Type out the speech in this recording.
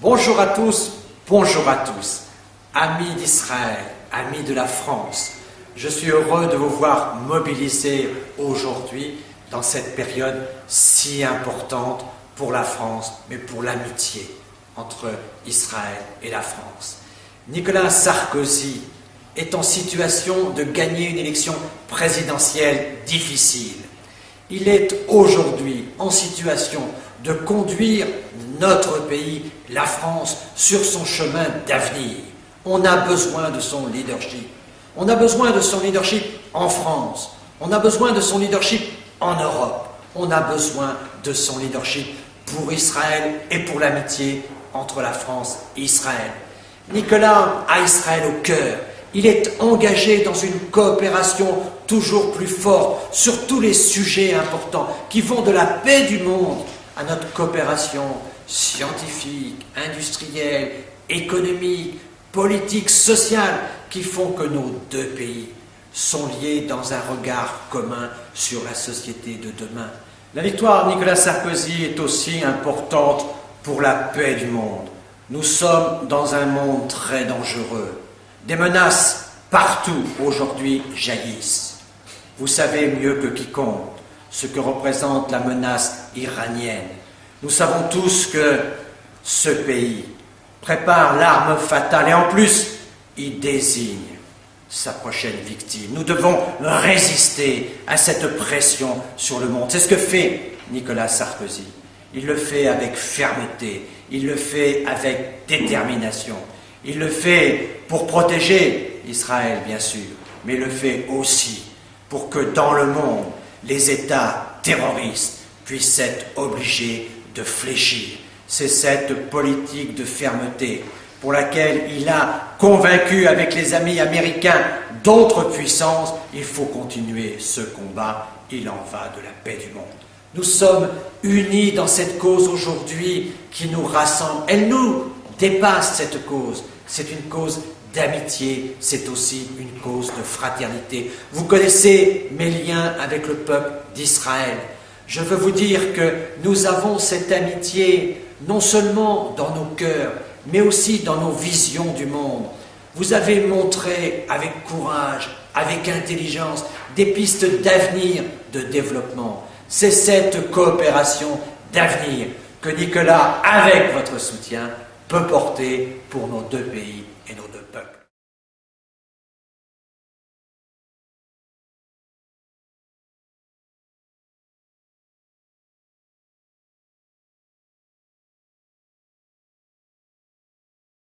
Bonjour à tous, bonjour à tous, amis d'Israël, amis de la France. Je suis heureux de vous voir mobilisés aujourd'hui dans cette période si importante pour la France, mais pour l'amitié entre Israël et la France. Nicolas Sarkozy est en situation de gagner une élection présidentielle difficile. Il est aujourd'hui en situation de conduire notre pays, la France, sur son chemin d'avenir. On a besoin de son leadership. On a besoin de son leadership en France. On a besoin de son leadership en Europe. On a besoin de son leadership pour Israël et pour l'amitié entre la France et Israël. Nicolas a Israël au cœur. Il est engagé dans une coopération toujours plus forte sur tous les sujets importants qui vont de la paix du monde à notre coopération scientifique, industrielle, économique, politique, sociale, qui font que nos deux pays sont liés dans un regard commun sur la société de demain. La victoire de Nicolas Sarkozy est aussi importante pour la paix du monde. Nous sommes dans un monde très dangereux. Des menaces partout aujourd'hui jaillissent. Vous savez mieux que quiconque ce que représente la menace iranienne. Nous savons tous que ce pays prépare l'arme fatale et en plus, il désigne sa prochaine victime. Nous devons résister à cette pression sur le monde. C'est ce que fait Nicolas Sarkozy. Il le fait avec fermeté, il le fait avec détermination. Il le fait pour protéger Israël, bien sûr, mais il le fait aussi pour que dans le monde, les États terroristes puissent être obligés de fléchir. C'est cette politique de fermeté pour laquelle il a convaincu avec les amis américains d'autres puissances. Il faut continuer ce combat, il en va de la paix du monde. Nous sommes unis dans cette cause aujourd'hui qui nous rassemble. Elle nous dépasse, cette cause. C'est une cause d'amitié, c'est aussi une cause de fraternité. Vous connaissez mes liens avec le peuple d'Israël. Je veux vous dire que nous avons cette amitié non seulement dans nos cœurs, mais aussi dans nos visions du monde. Vous avez montré avec courage, avec intelligence, des pistes d'avenir, de développement. C'est cette coopération d'avenir que Nicolas, avec votre soutien, peut porter pour nos deux pays